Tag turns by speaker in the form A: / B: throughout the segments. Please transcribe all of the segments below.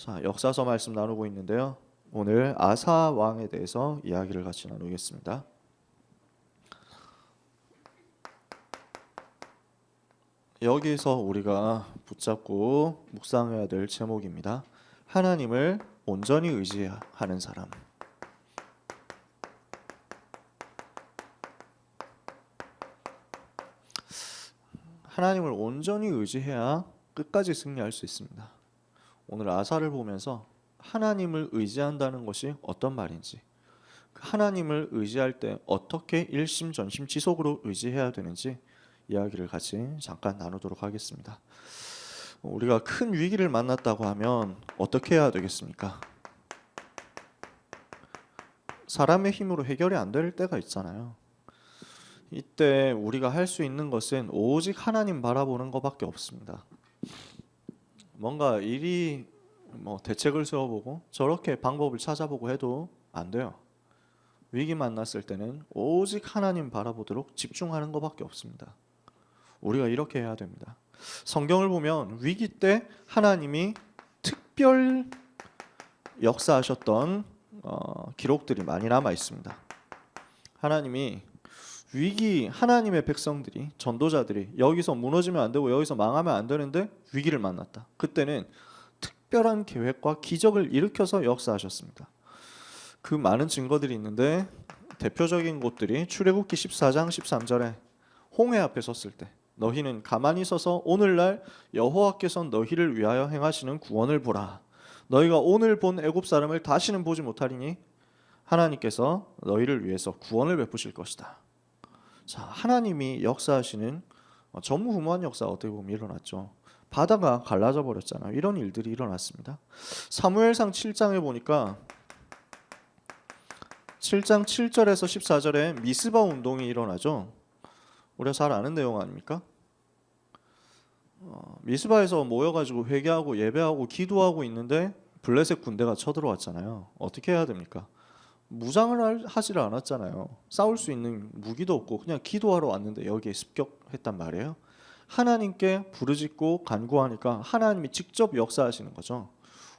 A: 자, 역사서 말씀 나누고 있는데요. 오늘 아사 왕에 대해서 이야기를 같이 나누겠습니다. 여기서 우리가 붙잡고 묵상해야 될 제목입니다. 하나님을 온전히 의지하는 사람. 하나님을 온전히 의지해야 끝까지 승리할 수 있습니다. 오늘 아사를 보면서 하나님을 의지한다는 것이 어떤 말인지, 하나님을 의지할 때 어떻게 일심전심지속으로 의지해야 되는지 이야기를 같이 잠깐 나누도록 하겠습니다. 우리가 큰 위기를 만났다고 하면 어떻게 해야 되겠습니까? 사람의 힘으로 해결이 안 될 때가 있잖아요. 이때 우리가 할 수 있는 것은 오직 하나님 바라보는 것밖에 없습니다. 뭔가 일이 대책을 세워보고 저렇게 방법을 찾아보고 해도 안 돼요. 위기 만났을 때는 오직 하나님 바라보도록 집중하는 것밖에 없습니다. 우리가 이렇게 해야 됩니다. 성경을 보면 위기 때 하나님이 특별 역사하셨던 기록들이 많이 남아 있습니다. 하나님이 위기, 하나님의 백성들이, 전도자들이 여기서 무너지면 안 되고 여기서 망하면 안 되는데 위기를 만났다. 그때는 특별한 계획과 기적을 일으켜서 역사하셨습니다. 그 많은 증거들이 있는데 대표적인 곳들이 출애굽기 14장 13절에 홍해 앞에 섰을 때 너희는 가만히 서서 오늘날 여호와께서 너희를 위하여 행하시는 구원을 보라. 너희가 오늘 본 애굽 사람을 다시는 보지 못하리니 하나님께서 너희를 위해서 구원을 베푸실 것이다. 자, 하나님이 역사하시는 전무후무한 역사가 어떻게 보면 일어났죠. 바다가 갈라져 버렸잖아요. 이런 일들이 일어났습니다. 사무엘상 7장에 보니까 7장 7절에서 14절에 미스바 운동이 일어나죠. 우리가 잘 아는 내용 아닙니까? 미스바에서 모여가지고 회개하고 예배하고 기도하고 있는데 블레셋 군대가 쳐들어왔잖아요. 어떻게 해야 됩니까? 무장을 하지를 않았잖아요. 싸울 수 있는 무기도 없고 그냥 기도하러 왔는데 여기에 습격했단 말이에요. 하나님께 부르짖고 간구하니까 하나님이 직접 역사하시는 거죠.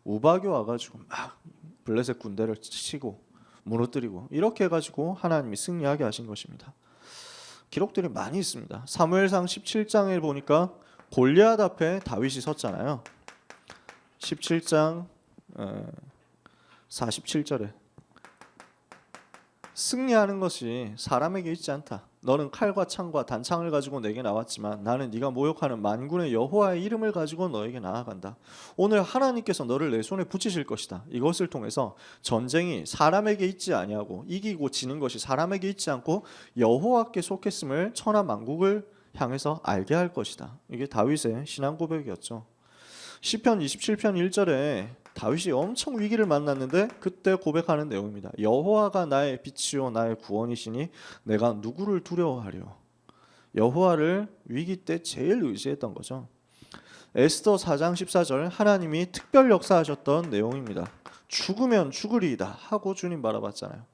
A: 우박이 와가지고 막 블레셋 군대를 치고 무너뜨리고 이렇게 해가지고 하나님이 승리하게 하신 것입니다. 기록들이 많이 있습니다. 사무엘상 17장에 보니까 골리앗 앞에 다윗이 섰잖아요. 17장 47절에 승리하는 것이 사람에게 있지 않다. 너는 칼과 창과 단창을 가지고 내게 나왔지만 나는 네가 모욕하는 만군의 여호와의 이름을 가지고 너에게 나아간다. 오늘 하나님께서 너를 내 손에 붙이실 것이다. 이것을 통해서 전쟁이 사람에게 있지 아니하고 이기고 지는 것이 사람에게 있지 않고 여호와께 속했음을 천하 만국을 향해서 알게 할 것이다. 이게 다윗의 신앙 고백이었죠. 시편 27편 1절에 다윗이 엄청 위기를 만났는데 그때 고백하는 내용입니다. 여호와가 나의 빛이요 나의 구원이시니 내가 누구를 두려워하리요. 여호와를 위기 때 제일 의지했던 거죠. 에스더 4장 14절 하나님이 특별 역사하셨던 내용입니다. 죽으면 죽으리이다 하고 주님 바라봤잖아요.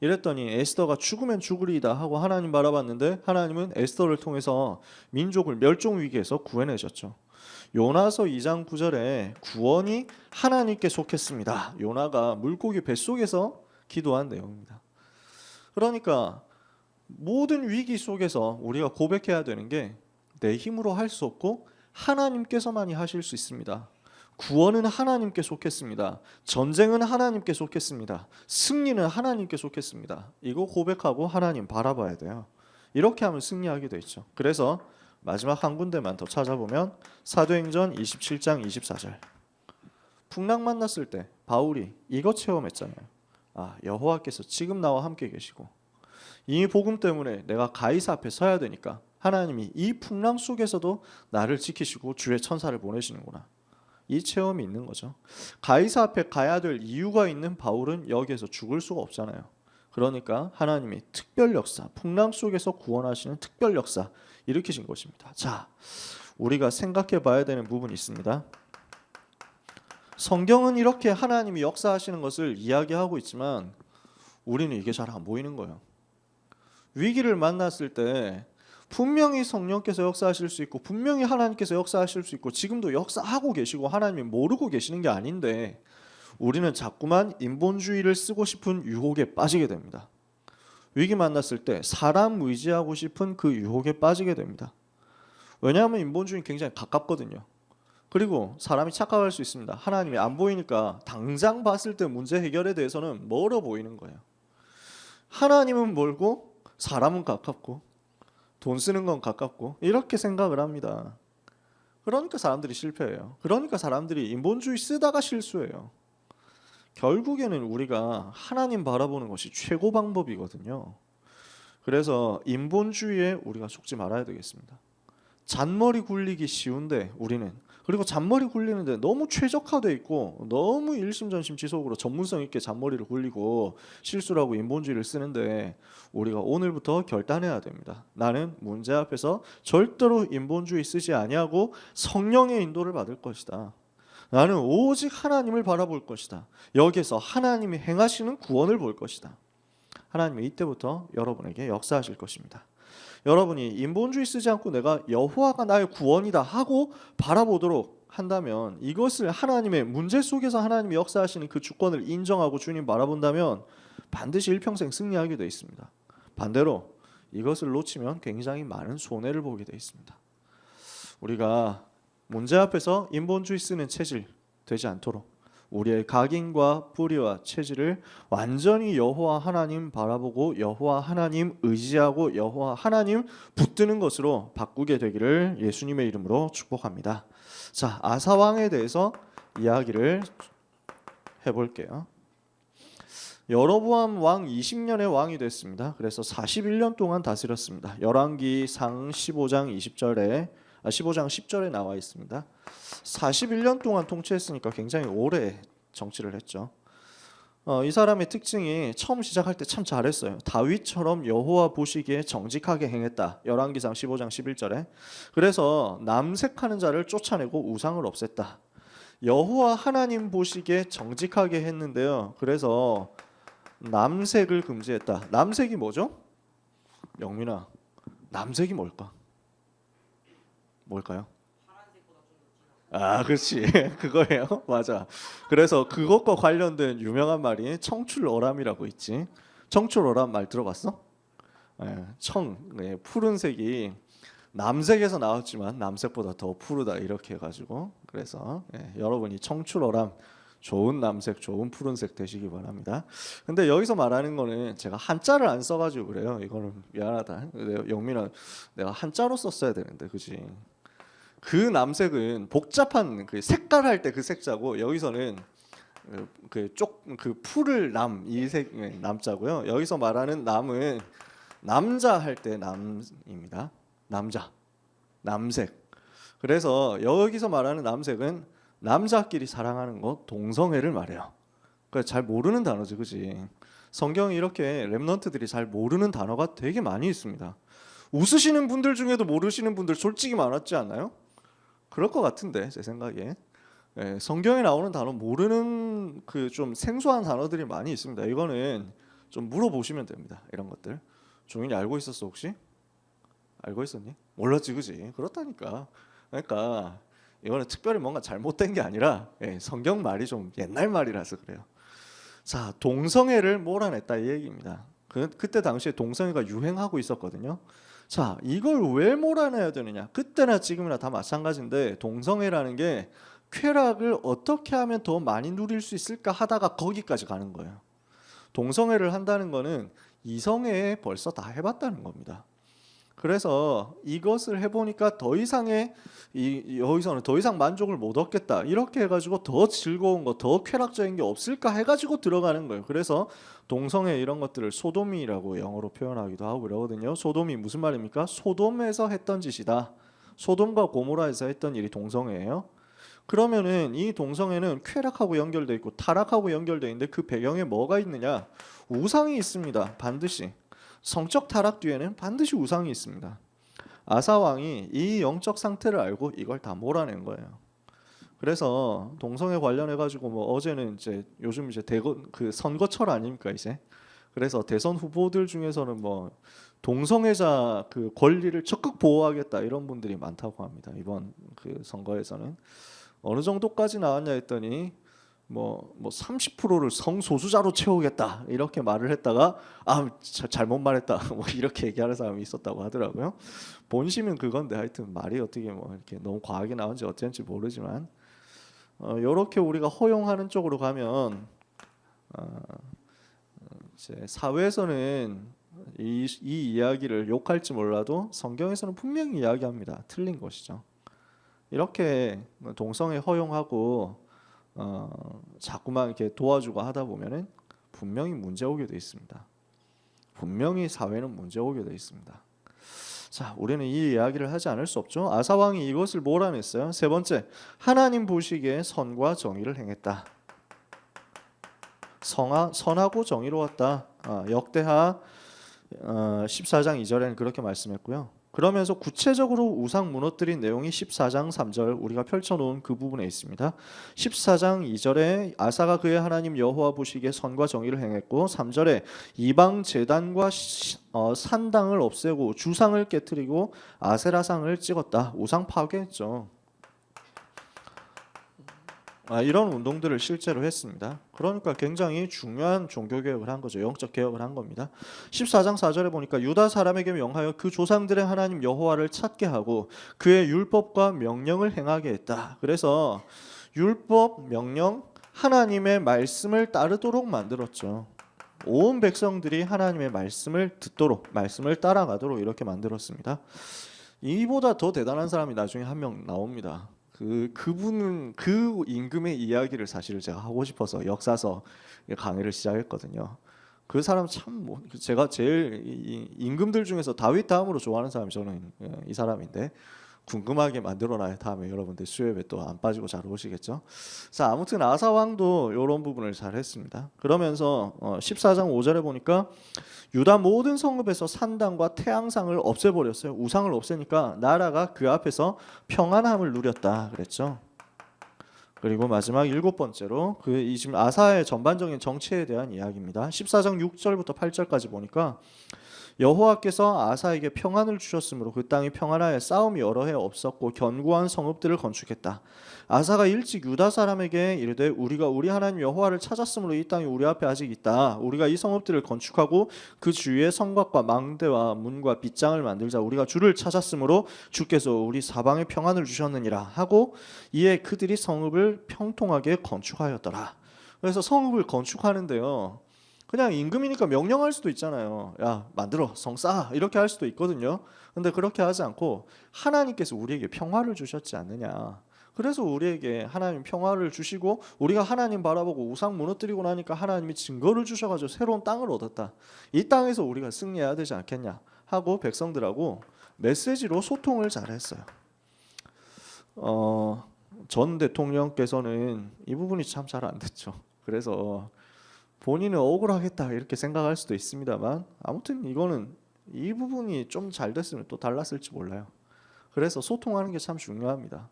A: 이랬더니 에스더가 죽으면 죽으리이다 하고 하나님 바라봤는데 하나님은 에스더를 통해서 민족을 멸종 위기에서 구해내셨죠. 요나서 2장 9절에 구원이 하나님께 속했습니다. 요나가 물고기 뱃속에서 기도한 내용입니다. 그러니까 모든 위기 속에서 우리가 고백해야 되는 게 내 힘으로 할 수 없고 하나님께서만이 하실 수 있습니다. 구원은 하나님께 속했습니다. 전쟁은 하나님께 속했습니다. 승리는 하나님께 속했습니다. 이거 고백하고 하나님 바라봐야 돼요. 이렇게 하면 승리하게 돼 있죠. 그래서 마지막 한 군데만 더 찾아보면 사도행전 27장 24절 풍랑 만났을 때 바울이 이거 체험했잖아요. 여호와께서 지금 나와 함께 계시고 이 복음 때문에 내가 가이사 앞에 서야 되니까 하나님이 이 풍랑 속에서도 나를 지키시고 주의 천사를 보내시는구나. 이 체험이 있는 거죠. 가이사 앞에 가야 될 이유가 있는 바울은 여기에서 죽을 수가 없잖아요. 그러니까 하나님이 특별 역사, 풍랑 속에서 구원하시는 특별 역사 일으키신 것입니다. 자, 우리가 생각해 봐야 되는 부분이 있습니다. 성경은 이렇게 하나님이 역사하시는 것을 이야기하고 있지만 우리는 이게 잘 안 보이는 거예요. 위기를 만났을 때 분명히 성령께서 역사하실 수 있고 분명히 하나님께서 역사하실 수 있고 지금도 역사하고 계시고 하나님이 모르고 계시는 게 아닌데 우리는 자꾸만 인본주의를 쓰고 싶은 유혹에 빠지게 됩니다. 위기 만났을 때 사람 의지하고 싶은 그 유혹에 빠지게 됩니다. 왜냐하면 인본주의는 굉장히 가깝거든요. 그리고 사람이 착각할 수 있습니다. 하나님이 안 보이니까 당장 봤을 때 문제 해결에 대해서는 멀어 보이는 거예요. 하나님은 멀고 사람은 가깝고 돈 쓰는 건 가깝고 이렇게 생각을 합니다. 그러니까 사람들이 실패해요. 그러니까 사람들이 인본주의 쓰다가 실수해요. 결국에는 우리가 하나님 바라보는 것이 최고 방법이거든요. 그래서 인본주의에 우리가 속지 말아야 되겠습니다. 잔머리 굴리기 쉬운데 우리는 그리고 잔머리 굴리는데 너무 최적화돼 있고 너무 일심전심지속으로 전문성 있게 잔머리를 굴리고 실수를 하고 인본주의를 쓰는데 우리가 오늘부터 결단해야 됩니다. 나는 문제 앞에서 절대로 인본주의 쓰지 아니하고 성령의 인도를 받을 것이다. 나는 오직 하나님을 바라볼 것이다. 여기에서 하나님이 행하시는 구원을 볼 것이다. 하나님이 이때부터 여러분에게 역사하실 것입니다. 여러분이 인본주의 쓰지 않고 내가 여호와가 나의 구원이다 하고 바라보도록 한다면 이것을 하나님의 문제 속에서 하나님이 역사하시는 그 주권을 인정하고 주님 바라본다면 반드시 일평생 승리하게 되어 있습니다. 반대로 이것을 놓치면 굉장히 많은 손해를 보게 되어 있습니다. 우리가 문제 앞에서 인본주의 쓰는 체질 되지 않도록 우리의 각인과 뿌리와 체질을 완전히 여호와 하나님 바라보고 여호와 하나님 의지하고 여호와 하나님 붙드는 것으로 바꾸게 되기를 예수님의 이름으로 축복합니다. 자, 아사 왕에 대해서 이야기를 해볼게요. 여로보암 왕 20년의 왕이 됐습니다. 그래서 41년 동안 다스렸습니다. 열왕기상 15장 10절에 나와 있습니다. 41년 동안 통치했으니까 굉장히 오래 정치를 했죠. 이 사람의 특징이 처음 시작할 때 참 잘했어요. 다윗처럼 여호와 보시기에 정직하게 행했다. 열왕기상 15장 11절에. 그래서 남색하는 자를 쫓아내고 우상을 없앴다. 여호와 하나님 보시기에 정직하게 했는데요. 그래서 남색을 금지했다. 남색이 뭐죠? 영민아, 남색이 뭘까요? 아, 그렇지. 그거예요. 맞아. 그래서 그것과 관련된 유명한 말이 청출어람이라고 있지. 청출어람 말 들어봤어? 푸른색이 남색에서 나왔지만 남색보다 더 푸르다 이렇게 해가지고 그래서 여러분이 청출어람 좋은 남색, 좋은 푸른색 되시기 바랍니다. 근데 여기서 말하는 거는 제가 한자를 안 써가지고 그래요. 이거는 미안하다. 영민아, 내가 한자로 썼어야 되는데, 그지? 그 남색은 복잡한 그 색깔 할 때 그 색자고 여기서는 그 풀을 이색 남자고요. 여기서 말하는 남은 남자 할 때 남입니다. 남색. 그래서 여기서 말하는 남색은 남자끼리 사랑하는 것, 동성애를 말해요. 그러니까 잘 모르는 단어지, 그지? 성경에 이렇게 렘넌트들이 잘 모르는 단어가 되게 많이 있습니다. 웃으시는 분들 중에도 모르시는 분들 솔직히 많았지 않나요? 그럴 것 같은데 제 생각에 성경에 나오는 단어 모르는 그 좀 생소한 단어들이 많이 있습니다. 이거는 좀 물어보시면 됩니다. 이런 것들 종인이 알고 있었어 혹시? 알고 있었니? 몰랐지, 그지? 그렇다니까. 그러니까 이거는 특별히 뭔가 잘못된 게 아니라 성경 말이 좀 옛날 말이라서 그래요. 자, 동성애를 몰아냈다 이 얘기입니다. 그때 당시에 동성애가 유행하고 있었거든요. 자, 이걸 왜 몰아내야 되느냐? 그때나 지금이나 다 마찬가지인데 동성애라는 게 쾌락을 어떻게 하면 더 많이 누릴 수 있을까 하다가 거기까지 가는 거예요. 동성애를 한다는 거는 이성애에 벌써 다 해봤다는 겁니다. 그래서 이것을 해보니까 여기서는 더 이상 만족을 못 얻겠다 이렇게 해가지고 더 즐거운 거, 더 쾌락적인 게 없을까 해가지고 들어가는 거예요. 그래서 동성애 이런 것들을 소돔이라고 영어로 표현하기도 하고 그러거든요. 소돔이 무슨 말입니까? 소돔에서 했던 짓이다. 소돔과 고모라에서 했던 일이 동성애예요. 그러면은 이 동성애는 쾌락하고 연결돼 있고 타락하고 연결돼 있는데 그 배경에 뭐가 있느냐? 우상이 있습니다. 반드시. 성적 타락 뒤에는 반드시 우상이 있습니다. 아사 왕이 이 영적 상태를 알고 이걸 다 몰아낸 거예요. 그래서 동성애 관련해 가지고 뭐 어제는 이제 요즘 이제 그 선거철 아닙니까 이제. 그래서 대선 후보들 중에서는 뭐 동성애자 그 권리를 적극 보호하겠다 이런 분들이 많다고 합니다. 이번 그 선거에서는 어느 정도까지 나왔냐 했더니 뭐 30%를 성소수자로 채우겠다 이렇게 말을 했다가 잘못 말했다 뭐 이렇게 얘기하는 사람이 있었다고 하더라고요. 본심은 그건데 하여튼 말이 어떻게 뭐 이렇게 너무 과하게 나온지 어쩐지 모르지만 이렇게 우리가 허용하는 쪽으로 가면 이제 사회에서는 이 이야기를 욕할지 몰라도 성경에서는 분명히 이야기합니다. 틀린 것이죠. 이렇게 동성애 허용하고 자꾸만 이렇게 도와주고 하다 보면은 분명히 문제 오게 돼 있습니다. 분명히 사회는 문제 오게 돼 있습니다. 자, 우리는 이 이야기를 하지 않을 수 없죠. 아사 왕이 이것을 몰아냈어요. 세 번째, 하나님 보시기에 선과 정의를 행했다. 선하고 정의로웠다. 역대하 14장 2절에는 그렇게 말씀했고요. 그러면서 구체적으로 우상 무너뜨린 내용이 14장 3절 우리가 펼쳐놓은 그 부분에 있습니다. 14장 2절에 아사가 그의 하나님 여호와 보시기에 선과 정의를 행했고 3절에 이방 제단과 산당을 없애고 주상을 깨뜨리고 아세라상을 찍었다. 우상 파괴했죠. 이런 운동들을 실제로 했습니다. 그러니까 굉장히 중요한 종교개혁을 한 거죠. 영적 개혁을 한 겁니다. 14장 4절에 보니까 유다 사람에게 명하여 그 조상들의 하나님 여호와를 찾게 하고 그의 율법과 명령을 행하게 했다. 그래서 율법, 명령, 하나님의 말씀을 따르도록 만들었죠. 온 백성들이 하나님의 말씀을 듣도록, 말씀을 따라가도록 이렇게 만들었습니다. 이보다 더 대단한 사람이 나중에 한 명 나옵니다. 그분은 그 임금의 이야기를 사실 제가 하고 싶어서 역사서 강의를 시작했거든요. 그 사람 참 제가 제일 임금들 중에서 다윗 다음으로 좋아하는 사람이 저는 이 사람인데 궁금하게 만들어놔야 다음에 여러분들 수요일에 또 안 빠지고 잘 오시겠죠. 자, 아무튼 아사 왕도 이런 부분을 잘 했습니다. 그러면서 14장 5절에 보니까 유다 모든 성읍에서 산당과 태양상을 없애버렸어요. 우상을 없애니까 나라가 그 앞에서 평안함을 누렸다 그랬죠. 그리고 마지막 7번째로 이 지금 아사의 전반적인 정치에 대한 이야기입니다. 14장 6절부터 8절까지 보니까 여호와께서 아사에게 평안을 주셨으므로 그 땅이 평안하여 싸움이 여러 해 없었고 견고한 성읍들을 건축했다. 아사가 일찍 유다 사람에게 이르되 우리가 우리 하나님 여호와를 찾았으므로 이 땅이 우리 앞에 아직 있다. 우리가 이 성읍들을 건축하고 그 주위에 성곽과 망대와 문과 빗장을 만들자. 우리가 주를 찾았으므로 주께서 우리 사방에 평안을 주셨느니라 하고 이에 그들이 성읍을 평통하게 건축하였더라. 그래서 성읍을 건축하는데요. 그냥 임금이니까 명령할 수도 있잖아요. 야, 만들어, 성 쌓아 이렇게 할 수도 있거든요. 근데 그렇게 하지 않고 하나님께서 우리에게 평화를 주셨지 않느냐. 그래서 우리에게 하나님 평화를 주시고 우리가 하나님 바라보고 우상 무너뜨리고 나니까 하나님이 증거를 주셔가지고 새로운 땅을 얻었다. 이 땅에서 우리가 승리해야 되지 않겠냐 하고 백성들하고 메시지로 소통을 잘했어요. 전 대통령께서는 이 부분이 참 잘 안 됐죠. 그래서 본인은 억울하겠다 이렇게 생각할 수도 있습니다만 아무튼 이거는 이 부분이 좀 잘 됐으면 또 달랐을지 몰라요. 그래서 소통하는 게 참 중요합니다.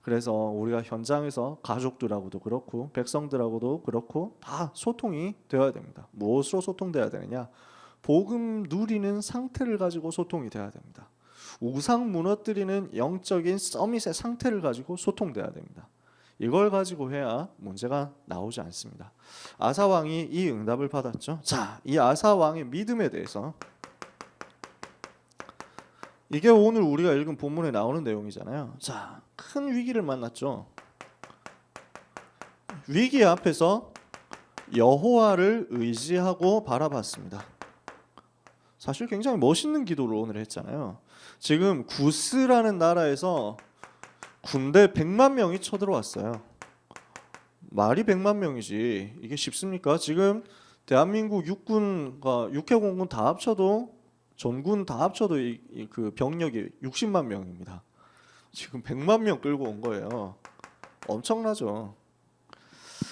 A: 그래서 우리가 현장에서 가족들하고도 그렇고 백성들하고도 그렇고 다 소통이 되어야 됩니다. 무엇으로 소통돼야 되느냐? 복음 누리는 상태를 가지고 소통이 돼야 됩니다. 우상 무너뜨리는 영적인 서밋의 상태를 가지고 소통돼야 됩니다. 이걸 가지고 해야 문제가 나오지 않습니다. 아사 왕이 이 응답을 받았죠. 자, 이 아사 왕의 믿음에 대해서 이게 오늘 우리가 읽은 본문에 나오는 내용이잖아요. 자, 큰 위기를 만났죠. 위기 앞에서 여호와를 의지하고 바라봤습니다. 사실 굉장히 멋있는 기도를 오늘 했잖아요. 지금 구스라는 나라에서 군대 100만 명이 쳐들어왔어요. 말이 100만 명이지 이게 쉽습니까? 지금 대한민국 육군과 육해공군 다 합쳐도 전군 다 합쳐도 그 병력이 60만 명입니다. 지금 100만 명 끌고 온 거예요. 엄청나죠.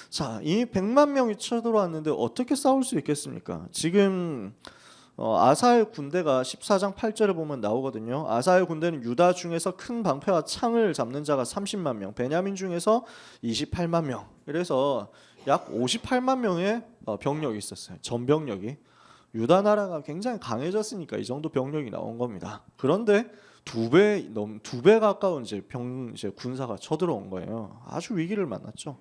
A: 자, 이 100만 명이 쳐들어왔는데 어떻게 싸울 수 있겠습니까? 지금 아사의 군대가 14장 8절에 보면 나오거든요. 아사의 군대는 유다 중에서 큰 방패와 창을 잡는 자가 30만 명, 베냐민 중에서 28만 명. 그래서 약 58만 명의 병력이 있었어요. 전병력이. 유다 나라가 굉장히 강해졌으니까 이 정도 병력이 나온 겁니다. 그런데 두 배 가까운 이제 군사가 쳐들어온 거예요. 아주 위기를 만났죠.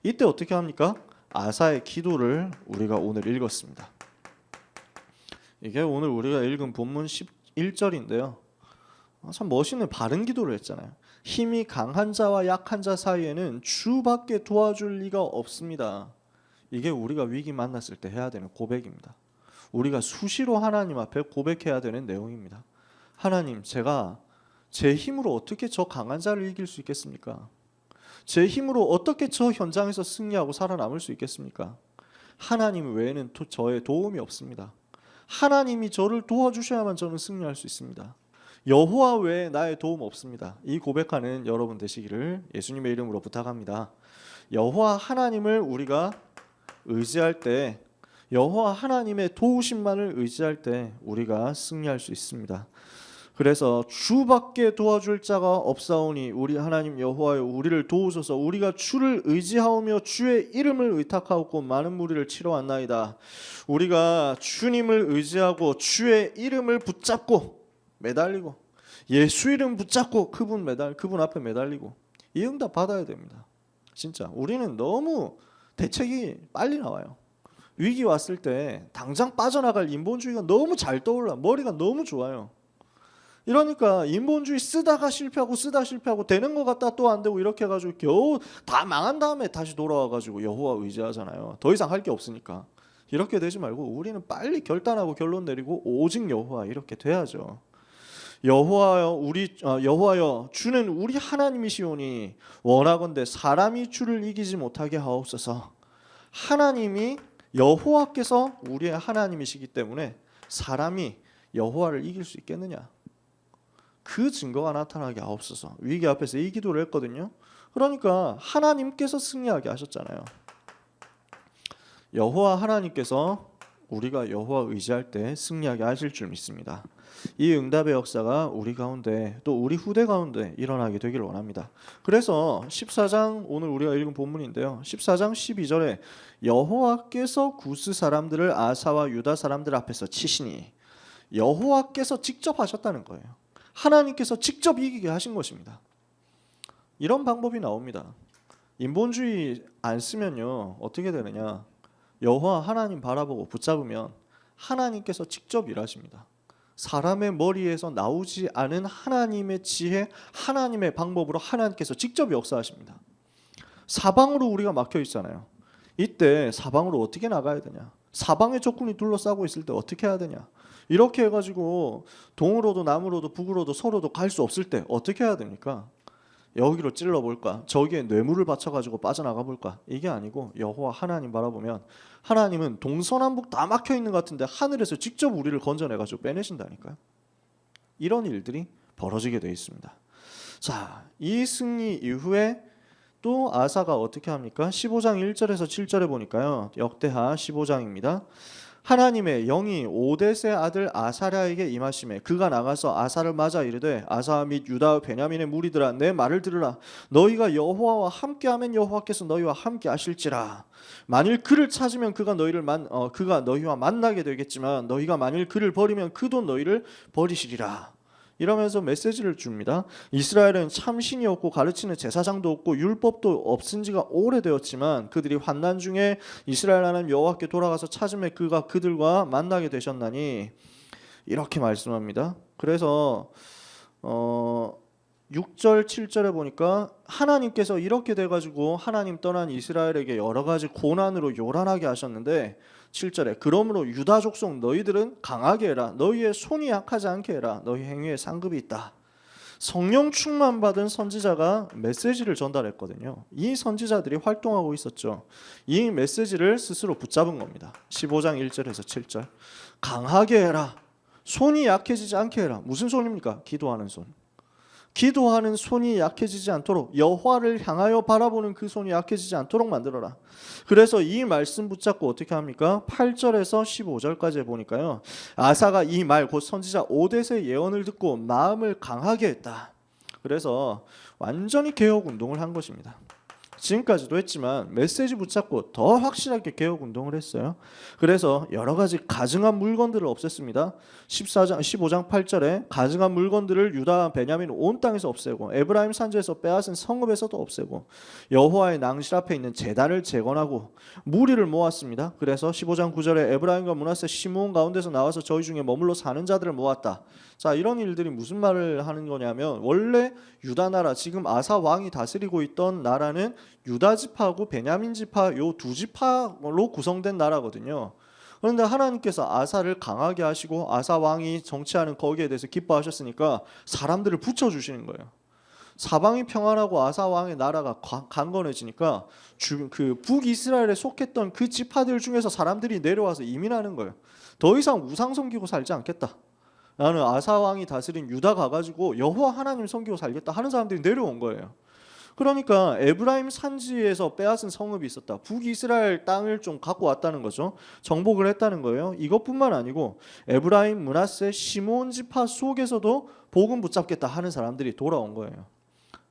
A: 이때 어떻게 합니까? 아사의 기도를 우리가 오늘 읽었습니다. 이게 오늘 우리가 읽은 본문 11절인데요. 참 멋있는 바른 기도를 했잖아요. 힘이 강한 자와 약한 자 사이에는 주밖에 도와줄 리가 없습니다. 이게 우리가 위기 만났을 때 해야 되는 고백입니다. 우리가 수시로 하나님 앞에 고백해야 되는 내용입니다. 하나님, 제가 제 힘으로 어떻게 저 강한 자를 이길 수 있겠습니까? 제 힘으로 어떻게 저 현장에서 승리하고 살아남을 수 있겠습니까? 하나님 외에는 저의 도움이 없습니다. 하나님이 저를 도와주셔야만 저는 승리할 수 있습니다. 여호와 외에 나의 도움 없습니다. 이 고백하는 여러분 되시기를 예수님의 이름으로 부탁합니다. 여호와 하나님을 우리가 의지할 때, 여호와 하나님의 도우심만을 의지할 때 우리가 승리할 수 있습니다. 그래서 주밖에 도와줄 자가 없사오니 우리 하나님 여호와여 우리를 도우소서. 우리가 주를 의지하오며 주의 이름을 의탁하옵고 많은 무리를 치러 왔나이다. 우리가 주님을 의지하고 주의 이름을 붙잡고 매달리고 예수 이름 붙잡고 그분 앞에 매달리고 이 응답 받아야 됩니다. 진짜 우리는 너무 대책이 빨리 나와요. 위기 왔을 때 당장 빠져나갈 인본주의가 너무 잘 떠올라. 머리가 너무 좋아요. 이러니까 인본주의 쓰다가 실패하고 되는 것 같다 또 안 되고 이렇게 해가지고 겨우 다 망한 다음에 다시 돌아와가지고 여호와 의지하잖아요. 더 이상 할 게 없으니까. 이렇게 되지 말고 우리는 빨리 결단하고 결론 내리고 오직 여호와 이렇게 돼야죠. 여호와여 주는 우리 하나님이시오니 원하건대 사람이 주를 이기지 못하게 하옵소서. 하나님이 여호와께서 우리의 하나님이시기 때문에 사람이 여호와를 이길 수 있겠느냐? 그 증거가 나타나게 하옵소서. 위기 앞에서 이 기도를 했거든요. 그러니까 하나님께서 승리하게 하셨잖아요. 여호와 하나님께서 우리가 여호와 의지할 때 승리하게 하실 줄 믿습니다. 이 응답의 역사가 우리 가운데 또 우리 후대 가운데 일어나게 되기를 원합니다. 그래서 14장 오늘 우리가 읽은 본문인데요. 14장 12절에 여호와께서 구스 사람들을 아사와 유다 사람들 앞에서 치시니 여호와께서 직접 하셨다는 거예요. 하나님께서 직접 이기게 하신 것입니다. 이런 방법이 나옵니다. 인본주의 안 쓰면요 어떻게 되느냐? 여호와 하나님 바라보고 붙잡으면 하나님께서 직접 일하십니다. 사람의 머리에서 나오지 않은 하나님의 지혜, 하나님의 방법으로 하나님께서 직접 역사하십니다. 사방으로 우리가 막혀 있잖아요. 이때 사방으로 어떻게 나가야 되냐? 사방의 적군이 둘러싸고 있을 때 어떻게 해야 되냐? 이렇게 해가지고 동으로도 남으로도 북으로도 서로도 갈 수 없을 때 어떻게 해야 됩니까? 여기로 찔러볼까? 저기에 뇌물을 바쳐가지고 빠져나가 볼까? 이게 아니고 여호와 하나님 바라보면 하나님은 동서남북 다 막혀있는 것 같은데 하늘에서 직접 우리를 건져내가지고 빼내신다니까요. 이런 일들이 벌어지게 되어 있습니다. 자, 이 승리 이후에 또 아사가 어떻게 합니까? 15장 1절에서 7절에 보니까요. 역대하 15장입니다. 하나님의 영이 오뎃의 아들 아사랴에게 임하시매 그가 나가서 아사를 맞아 이르되 아사 및 유다 베냐민의 무리들아 내 말을 들으라. 너희가 여호와와 함께하면 여호와께서 너희와 함께 하실지라. 만일 그를 찾으면 그가 너희와 만나게 되겠지만 너희가 만일 그를 버리면 그도 너희를 버리시리라. 이러면서 메시지를 줍니다. 이스라엘은 참신이 없고 가르치는 제사장도 없고 율법도 없은 지가 오래되었지만 그들이 환난 중에 이스라엘 하나님 여호와께 돌아가서 찾음에 그가 그들과 만나게 되셨나니 이렇게 말씀합니다. 그래서 6절 7절에 보니까 하나님께서 이렇게 돼가지고 하나님 떠난 이스라엘에게 여러 가지 고난으로 요란하게 하셨는데 7절에 그러므로 유다 족속 너희들은 강하게 해라. 너희의 손이 약하지 않게 해라. 너희 행위에 상급이 있다. 성령 충만 받은 선지자가 메시지를 전달했거든요. 이 선지자들이 활동하고 있었죠. 이 메시지를 스스로 붙잡은 겁니다. 15장 1절에서 7절 강하게 해라. 손이 약해지지 않게 해라. 무슨 손입니까? 기도하는 손. 기도하는 손이 약해지지 않도록 여호와를 향하여 바라보는 그 손이 약해지지 않도록 만들어라. 그래서 이 말씀 붙잡고 어떻게 합니까? 8절에서 15절까지 보니까요. 아사가 이 말 곧 선지자 오뎃의 예언을 듣고 마음을 강하게 했다. 그래서 완전히 개혁 운동을 한 것입니다. 지금까지도 했지만 메시지 붙잡고 더 확실하게 개혁 운동을 했어요. 그래서 여러 가지 가증한 물건들을 없앴습니다. 15장 8절에 가증한 물건들을 유다 베냐민 온 땅에서 없애고 에브라임 산지에서 빼앗은 성읍에서도 없애고 여호와의 낭실 앞에 있는 제단을 재건하고 무리를 모았습니다. 그래서 15장 9절에 에브라임과 므낫세 시므온 가운데서 나와서 저희 중에 머물러 사는 자들을 모았다. 자, 이런 일들이 무슨 말을 하는 거냐면 원래 유다 나라, 지금 아사 왕이 다스리고 있던 나라는 유다 지파하고 베냐민 지파 요 두 지파로 구성된 나라거든요. 그런데 하나님께서 아사를 강하게 하시고 아사 왕이 정치하는 거기에 대해서 기뻐하셨으니까 사람들을 붙여주시는 거예요. 사방이 평안하고 아사 왕의 나라가 강건해지니까 그 북이스라엘에 속했던 그 지파들 중에서 사람들이 내려와서 이민하는 거예요. 더 이상 우상 섬기고 살지 않겠다. 나는 아사 왕이 다스린 유다 가가지고 여호와 하나님 섬기고 살겠다 하는 사람들이 내려온 거예요. 그러니까 에브라임 산지에서 빼앗은 성읍이 있었다. 북이스라엘 땅을 좀 갖고 왔다는 거죠. 정복을 했다는 거예요. 이것뿐만 아니고 에브라임, 므낫세, 시므온 지파 속에서도 복음 붙잡겠다 하는 사람들이 돌아온 거예요.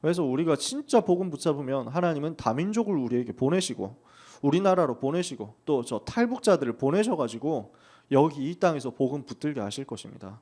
A: 그래서 우리가 진짜 복음 붙잡으면 하나님은 다민족을 우리에게 보내시고 우리나라로 보내시고 또 저 탈북자들을 보내셔가지고 여기 이 땅에서 복음 붙들게 하실 것입니다.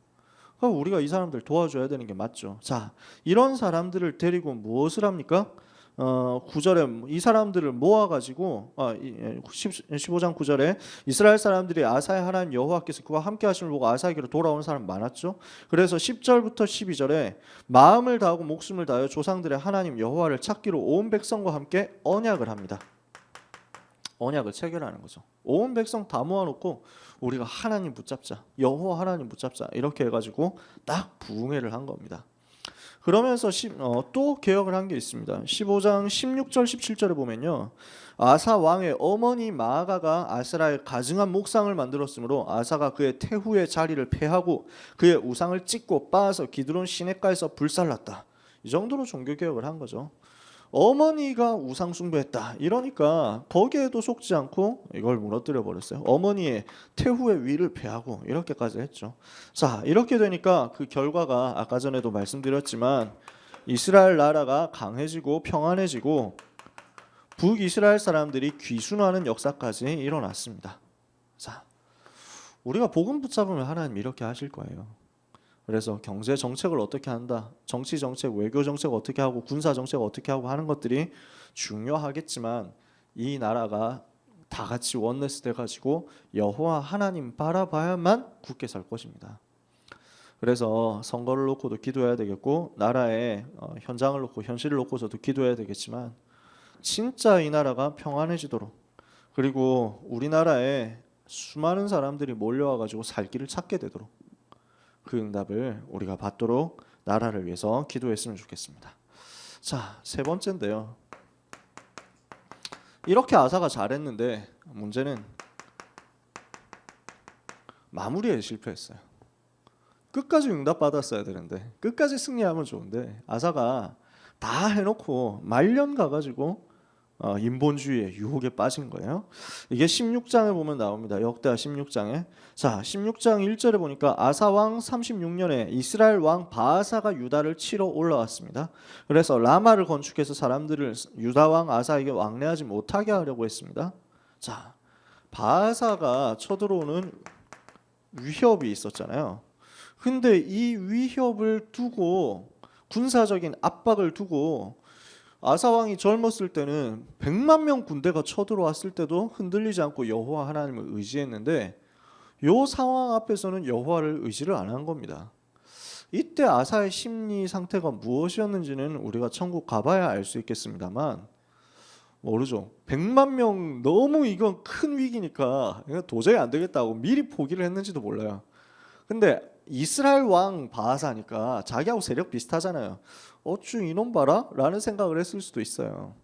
A: 그럼 우리가 이 사람들 도와줘야 되는 게 맞죠. 자, 이런 사람들을 데리고 무엇을 합니까? 9절에 이 사람들을 모아가지고 15장 9절에 이스라엘 사람들이 아사의 하나님 여호와께서 그와 함께 하심을 보고 아사에게로 돌아오는 사람 많았죠. 그래서 10절부터 12절에 마음을 다하고 목숨을 다하여 조상들의 하나님 여호와를 찾기로 온 백성과 함께 언약을 합니다. 언약을 체결하는 거죠. 온 백성 다 모아놓고 우리가 하나님 붙잡자, 여호와 하나님 붙잡자 이렇게 해가지고 딱 부흥회를 한 겁니다. 그러면서 또 개혁을 한 게 있습니다. 15장 16절 17절에 보면요, 아사 왕의 어머니 마아가가 아세라의 가증한 목상을 만들었으므로 아사가 그의 태후의 자리를 폐하고 그의 우상을 찢고 빻아서 기드론 시냇가에서 불살랐다. 이 정도로 종교 개혁을 한 거죠. 어머니가 우상 숭배했다 이러니까 거기에도 속지 않고 이걸 무너뜨려 버렸어요. 어머니의 태후의 위를 폐하고 이렇게까지 했죠. 자, 이렇게 되니까 그 결과가 아까 전에도 말씀드렸지만 이스라엘 나라가 강해지고 평안해지고 북이스라엘 사람들이 귀순하는 역사까지 일어났습니다. 자, 우리가 복음 붙잡으면 하나님 이렇게 하실 거예요. 그래서 경제 정책을 어떻게 한다, 정치 정책, 외교 정책 어떻게 하고 군사 정책 어떻게 하고 하는 것들이 중요하겠지만 이 나라가 다 같이 원네스 돼가지고 여호와 하나님 바라봐야만 굳게 살 것입니다. 그래서 선거를 놓고도 기도해야 되겠고 나라의 현장을 놓고 현실을 놓고서도 기도해야 되겠지만 진짜 이 나라가 평안해지도록 그리고 우리나라에 수많은 사람들이 몰려와가지고 살 길을 찾게 되도록 그 응답을 우리가 받도록 나라를 위해서 기도했으면 좋겠습니다. 자, 세 번째인데요. 이렇게 아사가 잘했는데 문제는 마무리에 실패했어요. 끝까지 응답받았어야 되는데 끝까지 승리하면 좋은데 아사가 다 해놓고 말년 가가지고 인본주의의 유혹에 빠진 거예요. 이게 16장에 보면 나옵니다. 역대하 16장에. 자, 16장 1절에 보니까 아사 왕 36년에 이스라엘 왕 바아사가 유다를 치러 올라왔습니다. 그래서 라마를 건축해서 사람들을 유다 왕 아사에게 왕래하지 못하게 하려고 했습니다. 자, 바아사가 쳐들어오는 위협이 있었잖아요. 근데 이 위협을 두고 군사적인 압박을 두고 아사 왕이 젊었을 때는 100만 명 군대가 쳐들어왔을 때도 흔들리지 않고 여호와 하나님을 의지했는데 이 상황 앞에서는 여호와를 의지를 안 한 겁니다. 이때 아사의 심리 상태가 무엇이었는지는 우리가 천국 가봐야 알 수 있겠습니다만 모르죠. 100만 명 너무 이건 큰 위기니까 도저히 안 되겠다고 미리 포기를 했는지도 몰라요. 근데 이스라엘 왕 바하사니까 자기하고 세력 비슷하잖아요. 어쭈 이놈 봐라? 라는 생각을 했을 수도 있어요.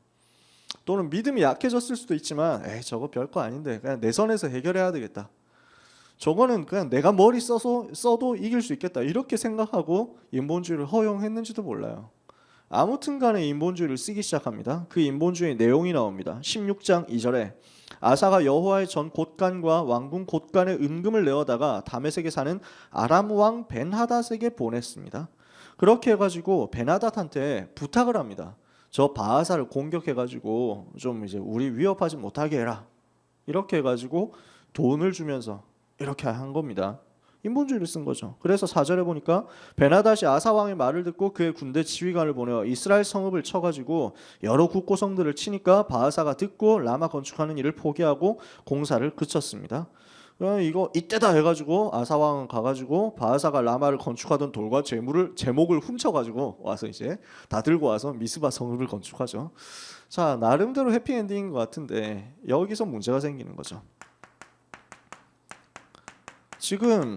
A: 또는 믿음이 약해졌을 수도 있지만 에이 저거 별거 아닌데 그냥 내 선에서 해결해야 되겠다. 저거는 그냥 내가 머리 써도 이길 수 있겠다. 이렇게 생각하고 인본주의를 허용했는지도 몰라요. 아무튼 간에 인본주의를 쓰기 시작합니다. 그 인본주의 내용이 나옵니다. 16장 2절에 아사가 여호와의 전 곳간과 왕궁 곳간에 은금을 내어다가 다메섹에 사는 아람 왕 벤하닷에게 보냈습니다. 그렇게 해가지고 벤하닷한테 부탁을 합니다. 저 바하사를 공격해가지고 좀 이제 우리 위협하지 못하게 해라. 이렇게 해가지고 돈을 주면서 이렇게 한 겁니다. 인본주의를 쓴 거죠. 그래서 4절에 보니까 베나다시 아사 왕의 말을 듣고 그의 군대 지휘관을 보내어 이스라엘 성읍을 쳐가지고 여러 국고성들을 치니까 바하사가 듣고 라마 건축하는 일을 포기하고 공사를 그쳤습니다. 이거 이때다 해가지고 아사 왕은 가가지고 바하사가 라마를 건축하던 돌과 제목을 훔쳐가지고 와서 이제 다 들고 와서 미스바 성읍을 건축하죠. 자, 나름대로 해피엔딩인 것 같은데 여기서 문제가 생기는 거죠. 지금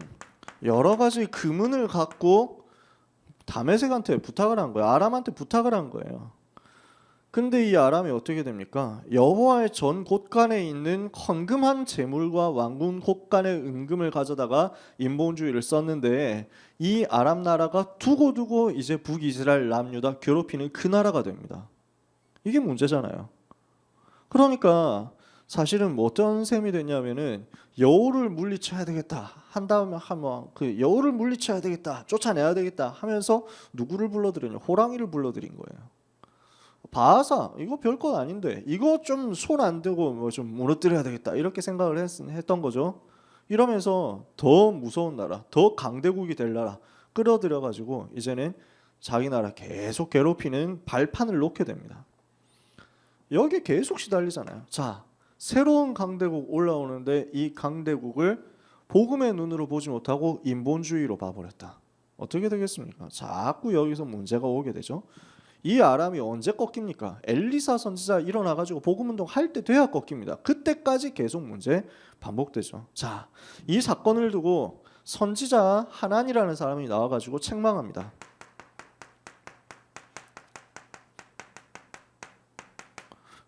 A: 여러 가지 금은을 갖고 다메섹한테 부탁을 한 거예요. 아람한테 부탁을 한 거예요. 근데 이 아람이 어떻게 됩니까? 여호와의 전 곳간에 있는 헌금한 재물과 왕궁 곳간의 은금을 가져다가 인본주의를 썼는데 이 아람 나라가 두고두고 이제 북이스라엘 남유다 괴롭히는 그 나라가 됩니다. 이게 문제잖아요. 그러니까 사실은 뭐 어떤 셈이 됐냐면은 여우를 물리쳐야 되겠다 한 다음에 그 여우를 물리쳐야 되겠다 쫓아내야 되겠다 하면서 누구를 불러들이냐? 호랑이를 불러들인 거예요. 바하사 이거 별것 아닌데 이거 좀 손 안 대고 뭐 좀 무너뜨려야 되겠다 이렇게 생각을 했던 거죠. 이러면서 더 무서운 나라, 더 강대국이 될 나라 끌어들여 가지고 이제는 자기 나라 계속 괴롭히는 발판을 놓게 됩니다. 여기 계속 시달리잖아요. 자, 새로운 강대국 올라오는데 이 강대국을 복음의 눈으로 보지 못하고 인본주의로 봐버렸다. 어떻게 되겠습니까? 자꾸 여기서 문제가 오게 되죠. 이 아람이 언제 꺾입니까? 엘리사 선지자 일어나가지고 복음운동 할 때 돼야 꺾입니다. 그때까지 계속 문제 반복되죠. 자, 이 사건을 두고 선지자 하난이라는 사람이 나와가지고 책망합니다.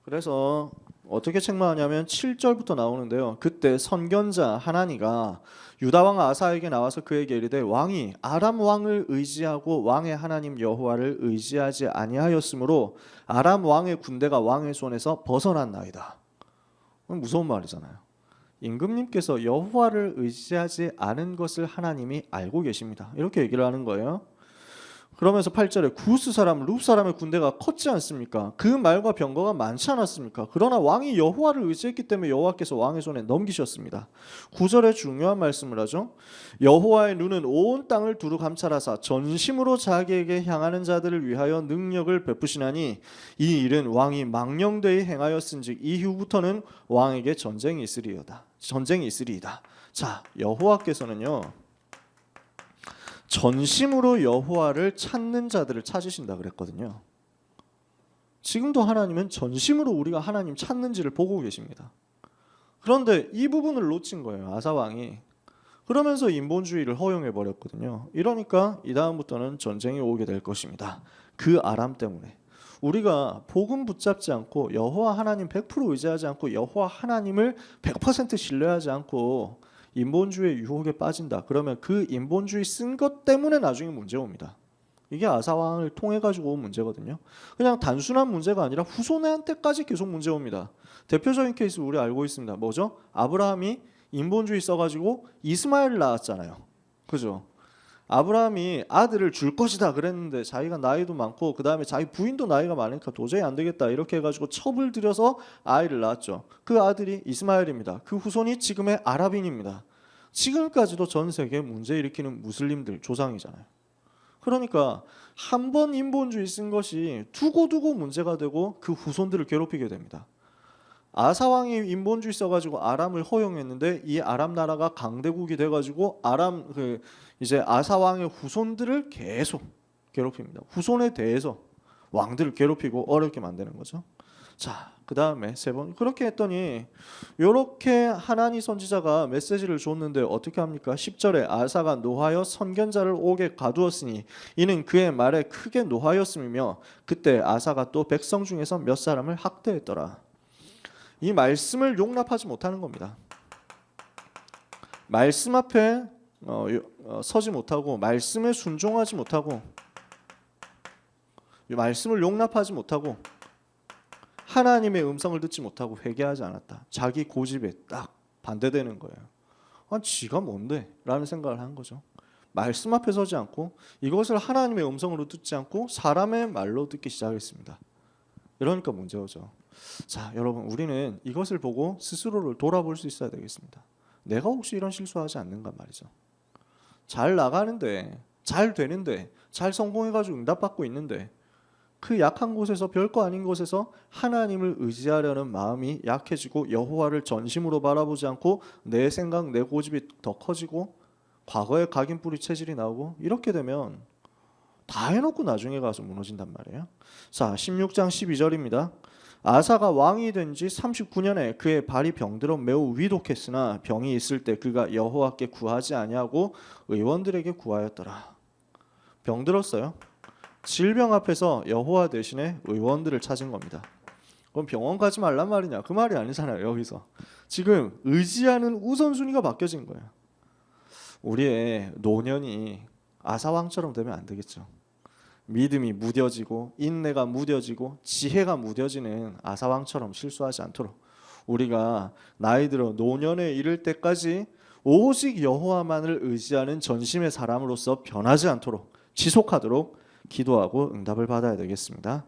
A: 그래서 어떻게 책망하냐면 7절부터 나오는데요. 그때 선견자 하나니가 유다 왕 아사에게 나와서 그에게 이르되 왕이 아람 왕을 의지하고 왕의 하나님 여호와를 의지하지 아니하였으므로 아람 왕의 군대가 왕의 손에서 벗어났나이다. 무서운 말이잖아요. 임금님께서 여호와를 의지하지 않은 것을 하나님이 알고 계십니다. 이렇게 얘기를 하는 거예요. 그러면서 8절에 구스 사람 룹 사람의 군대가 컸지 않습니까? 그 말과 병거가 많지 않았습니까? 그러나 왕이 여호와를 의지했기 때문에 여호와께서 왕의 손에 넘기셨습니다. 9절에 중요한 말씀을 하죠. 여호와의 눈은 온 땅을 두루 감찰하사 전심으로 자기에게 향하는 자들을 위하여 능력을 베푸시나니 이 일은 왕이 망령되이 행하였은즉 이후부터는 왕에게 전쟁이 있으리이다. 자, 여호와께서는요 전심으로 여호와를 찾는 자들을 찾으신다 그랬거든요. 지금도 하나님은 전심으로 우리가 하나님 찾는지를 보고 계십니다. 그런데 이 부분을 놓친 거예요. 아사 왕이. 그러면서 인본주의를 허용해 버렸거든요. 이러니까 이 다음부터는 전쟁이 오게 될 것입니다. 그 아람 때문에 우리가 복음 붙잡지 않고 여호와 하나님 100% 의지하지 않고 여호와 하나님을 100% 신뢰하지 않고 인본주의의 유혹에 빠진다. 그러면 그 인본주의 쓴 것 때문에 나중에 문제 옵니다. 이게 아사왕을 통해 가지고 온 문제거든요. 그냥 단순한 문제가 아니라 후손한테까지 계속 문제 옵니다. 대표적인 케이스 우리 알고 있습니다. 뭐죠? 아브라함이 인본주의 써가지고 이스마엘을 낳았잖아요. 그죠? 아브라함이 아들을 줄 것이다 그랬는데 자기가 나이도 많고 그 다음에 자기 부인도 나이가 많으니까 도저히 안 되겠다 이렇게 해가지고 첩을 들여서 아이를 낳았죠. 그 아들이 이스마엘입니다. 그 후손이 지금의 아랍인입니다. 지금까지도 전 세계에 문제 일으키는 무슬림들 조상이잖아요. 그러니까 한 번 인본주의 쓴 것이 두고두고 문제가 되고 그 후손들을 괴롭히게 됩니다. 아사왕이 인본주의 써가지고 아람을 허용했는데 이 아람 나라가 강대국이 돼가지고 이제 아사왕의 후손들을 계속 괴롭힙니다. 후손에 대해서 왕들을 괴롭히고 어렵게 만드는 거죠. 자, 그 다음에 세 번 그렇게 했더니 이렇게 하나니 선지자가 메시지를 줬는데 어떻게 합니까? 10절에 아사가 노하여 선견자를 옥에 가두었으니 이는 그의 말에 크게 노하였음이며 그때 아사가 또 백성 중에서 몇 사람을 학대했더라. 이 말씀을 용납하지 못하는 겁니다. 말씀 앞에 서지 못하고 말씀에 순종하지 못하고 말씀을 용납하지 못하고 하나님의 음성을 듣지 못하고 회개하지 않았다. 자기 고집에 딱 반대되는 거예요. 지가 뭔데? 라는 생각을 한 거죠. 말씀 앞에 서지 않고 이것을 하나님의 음성으로 듣지 않고 사람의 말로 듣기 시작했습니다. 이러니까 문제 오죠. 자, 여러분, 우리는 이것을 보고 스스로를 돌아볼 수 있어야 되겠습니다. 내가 혹시 이런 실수하지 않는가 말이죠. 잘 나가는데, 잘 되는데, 잘 성공해가지고 응답받고 있는데 그 약한 곳에서, 별거 아닌 곳에서 하나님을 의지하려는 마음이 약해지고 여호와를 전심으로 바라보지 않고 내 생각, 내 고집이 더 커지고 과거의 각인뿌리 체질이 나오고, 이렇게 되면 다 해놓고 나중에 가서 무너진단 말이에요. 자, 16장 12절입니다. 아사가 왕이 된 지 39년에 그의 발이 병들어 매우 위독했으나 병이 있을 때 그가 여호와께 구하지 아니하고 의원들에게 구하였더라. 병들었어요. 질병 앞에서 여호와 대신에 의원들을 찾은 겁니다. 그럼 병원 가지 말란 말이냐? 그 말이 아니잖아요. 여기서 지금 의지하는 우선순위가 바뀌어진 거예요. 우리의 노년이 아사 왕처럼 되면 안 되겠죠. 믿음이 무뎌지고 인내가 무뎌지고 지혜가 무뎌지는 아사 왕처럼 실수하지 않도록, 우리가 나이 들어 노년에 이를 때까지 오직 여호와만을 의지하는 전심의 사람으로서 변하지 않도록 지속하도록 기도하고 응답을 받아야 되겠습니다.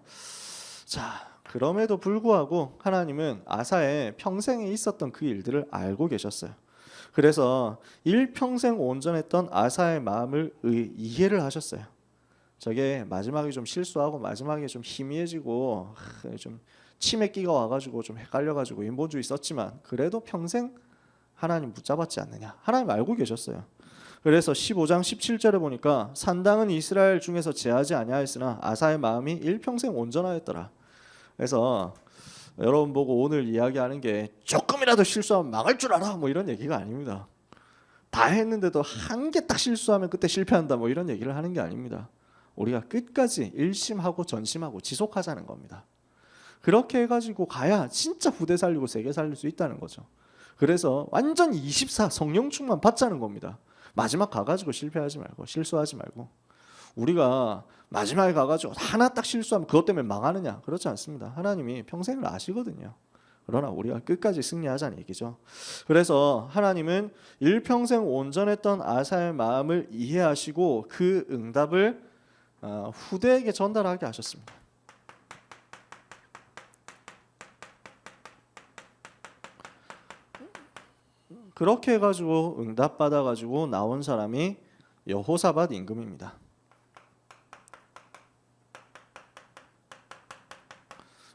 A: 자, 그럼에도 불구하고 하나님은 아사의 평생에 있었던 그 일들을 알고 계셨어요. 그래서 일평생 온전했던 아사의 마음을 이해를 하셨어요. 저게 마지막에 좀 실수하고 마지막에 좀 희미해지고 좀 치매기가 와가지고 좀 헷갈려가지고 인본주의 썼지만 그래도 평생 하나님 붙잡았지 않느냐, 하나님 알고 계셨어요. 그래서 15장 17절에 보니까 산당은 이스라엘 중에서 제하지 아니하였으나 아사의 마음이 일평생 온전하였더라. 그래서 여러분 보고 오늘 이야기하는 게 조금이라도 실수하면 망할 줄 알아 뭐 이런 얘기가 아닙니다. 다 했는데도 한 개 딱 실수하면 그때 실패한다 뭐 이런 얘기를 하는 게 아닙니다. 우리가 끝까지 일심하고 전심하고 지속하자는 겁니다. 그렇게 해가지고 가야 진짜 부대 살리고 세계 살릴 수 있다는 거죠. 그래서 완전 24 성령 충만 받자는 겁니다. 마지막 가가지고 실패하지 말고 실수하지 말고. 우리가 마지막에 가가지고 하나 딱 실수하면 그것 때문에 망하느냐? 그렇지 않습니다. 하나님이 평생을 아시거든요. 그러나 우리가 끝까지 승리하자는 얘기죠. 그래서 하나님은 일평생 온전했던 아사의 마음을 이해하시고 그 응답을 후대에게 전달하게 하셨습니다. 그렇게 해가지고 응답받아가지고 나온 사람이 여호사밧 임금입니다.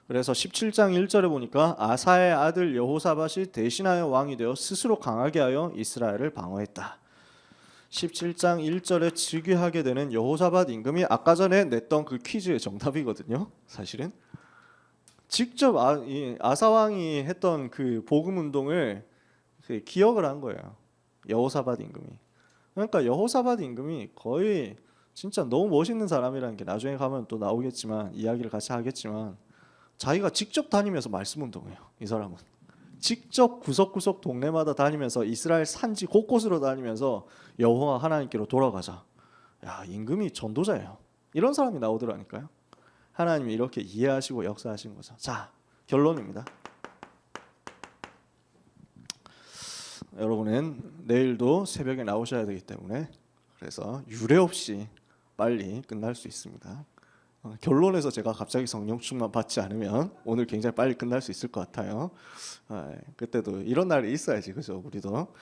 A: 그래서 17장 1절에 보니까 아사의 아들 여호사밧이 대신하여 왕이 되어 스스로 강하게 하여 이스라엘을 방어했다. 17장 1절에 즉위하게 되는 여호사밧 임금이 아까 전에 냈던 그 퀴즈의 정답이거든요. 사실은 직접 아사 왕이 했던 그 복음 운동을 기억을 한 거예요. 여호사밧 임금이. 그러니까 여호사밧 임금이 거의 진짜 너무 멋있는 사람이라는 게 나중에 가면 또 나오겠지만, 이야기를 같이 하겠지만, 자기가 직접 다니면서 말씀 운동해요. 이 사람은 직접 구석구석 동네마다 다니면서 이스라엘 산지 곳곳으로 다니면서 여호와 하나님께로 돌아가자. 야, 임금이 전도자예요. 이런 사람이 나오더라니까요. 하나님이 이렇게 이해하시고 역사하신 거죠. 자, 결론입니다. 여러분은 내일도 새벽에 나오셔야 되기 때문에 그래서 유례 없이 빨리 끝날 수 있습니다. 결론에서 제가 갑자기 성령 충만 받지 않으면 오늘 굉장히 빨리 끝날 수 있을 것 같아요. 그때도 이런 날이 있어야지, 그죠? 우리도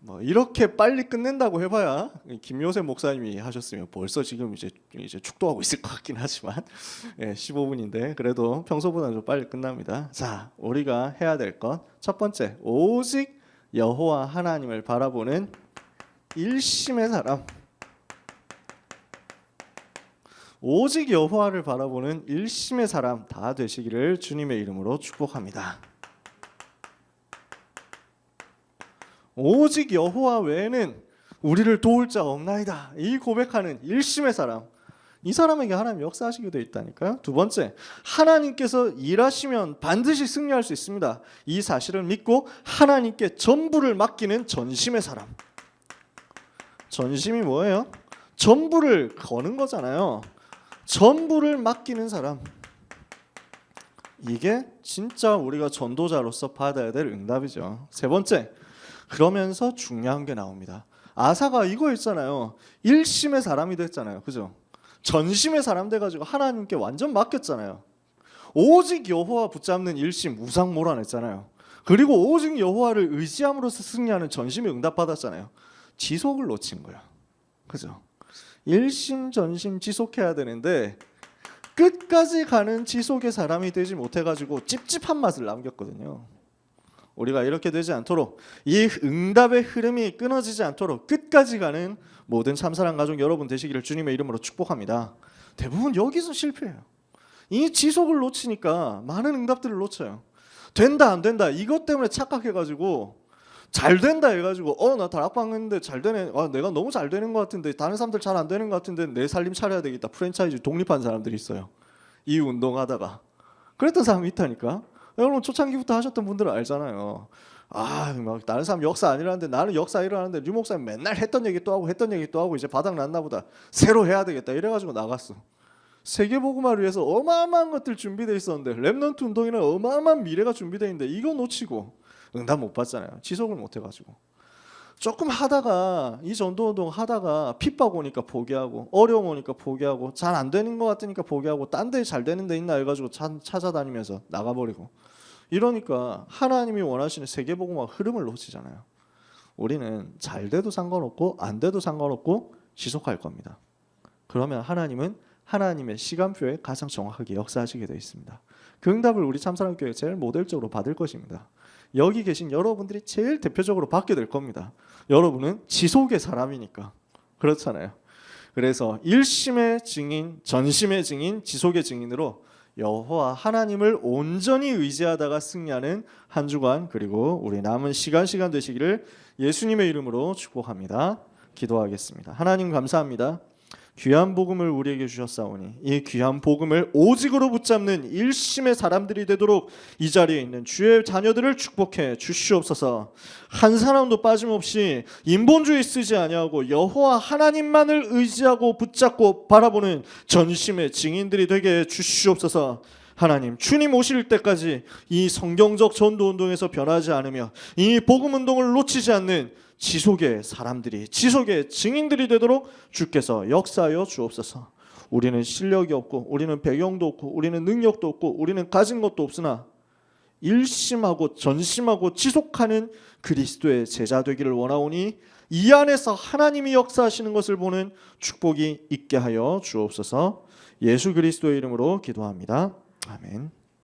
A: 뭐 이렇게 빨리 끝낸다고 해봐야 김요셉 목사님이 하셨으면 벌써 지금 이제 축도하고 있을 것 같긴 하지만 15분인데 그래도 평소보다 좀 빨리 끝납니다. 자, 우리가 해야 될 것 첫 번째, 오직 여호와 하나님을 바라보는 일심의 사람. 오직 여호와를 바라보는 일심의 사람 다 되시기를 주님의 이름으로 축복합니다. 오직 여호와 외에는 우리를 도울 자 없나이다. 이 고백하는 일심의 사람, 이 사람에게 하나님 역사하시게 되어 있다니까요. 두 번째, 하나님께서 일하시면 반드시 승리할 수 있습니다. 이 사실을 믿고 하나님께 전부를 맡기는 전심의 사람. 전심이 뭐예요? 전부를 거는 거잖아요. 전부를 맡기는 사람. 이게 진짜 우리가 전도자로서 받아야 될 응답이죠. 세 번째, 그러면서 중요한 게 나옵니다. 아사가 이거 했잖아요. 일심의 사람이 됐잖아요. 그죠? 전심의 사람 돼가지고 하나님께 완전 맡겼잖아요. 오직 여호와 붙잡는 일심 우상 몰아냈잖아요. 그리고 오직 여호와를 의지함으로써 승리하는 전심에 응답받았잖아요. 지속을 놓친 거야. 그죠? 일심 전심 지속해야 되는데 끝까지 가는 지속의 사람이 되지 못해가지고 찝찝한 맛을 남겼거든요. 우리가 이렇게 되지 않도록, 이 응답의 흐름이 끊어지지 않도록 끝까지 가는 모든 참사랑 가족 여러분 되시기를 주님의 이름으로 축복합니다. 대부분 여기서 실패해요. 이 지속을 놓치니까 많은 응답들을 놓쳐요. 된다 안 된다 이것 때문에 착각해가지고 잘 된다 해가지고 나 다락방 했는데 잘 되네, 내가 너무 잘 되는 것 같은데 다른 사람들 잘 안 되는 것 같은데 내 살림 차려야 되겠다. 프랜차이즈 독립한 사람들이 있어요. 이 운동하다가 그랬던 사람이 있다니까. 여러분 초창기부터 하셨던 분들은 알잖아요. 막 다른 사람 역사 아니라는데 나는 역사 일어나는데 류 목사님 맨날 했던 얘기 또 하고 했던 얘기 또 하고 이제 바닥 났나 보다. 새로 해야 되겠다 이래가지고 나갔어. 세계복음화를 위해서 어마어마한 것들 준비되어 있었는데, 렘넌트 운동이나 어마어마한 미래가 준비되어 있는데 이거 놓치고 응답 못 받잖아요. 지속을 못 해가지고. 조금 하다가 이 전도운동 하다가 핍박 오니까 포기하고 어려움 오니까 포기하고 잘 안 되는 것 같으니까 포기하고 딴 데 잘 되는 데 있나 해가지고 찾아다니면서 나가버리고 이러니까 하나님이 원하시는 세계복음화 흐름을 놓치잖아요. 우리는 잘 돼도 상관없고 안 돼도 상관없고 지속할 겁니다. 그러면 하나님은 하나님의 시간표에 가장 정확하게 역사하시게 되어 있습니다. 그 응답을 우리 참사랑교회 제일 모델적으로 받을 것입니다. 여기 계신 여러분들이 제일 대표적으로 받게 될 겁니다. 여러분은 지속의 사람이니까. 그렇잖아요. 그래서 일심의 증인, 전심의 증인, 지속의 증인으로 여호와 하나님을 온전히 의지하다가 승리하는 한 주간, 그리고 우리 남은 시간 되시기를 예수님의 이름으로 축복합니다. 기도하겠습니다. 하나님 감사합니다. 귀한 복음을 우리에게 주셨사오니 이 귀한 복음을 오직으로 붙잡는 일심의 사람들이 되도록 이 자리에 있는 주의 자녀들을 축복해 주시옵소서. 한 사람도 빠짐없이 인본주의 쓰지 아니하고 여호와 하나님만을 의지하고 붙잡고 바라보는 전심의 증인들이 되게 해 주시옵소서. 하나님, 주님 오실 때까지 이 성경적 전도운동에서 변하지 않으며 이 복음운동을 놓치지 않는 지속의 사람들이, 지속의 증인들이 되도록 주께서 역사하여 주옵소서. 우리는 실력이 없고 우리는 배경도 없고 우리는 능력도 없고 우리는 가진 것도 없으나 일심하고 전심하고 지속하는 그리스도의 제자 되기를 원하오니 이 안에서 하나님이 역사하시는 것을 보는 축복이 있게 하여 주옵소서. 예수 그리스도의 이름으로 기도합니다. 아멘.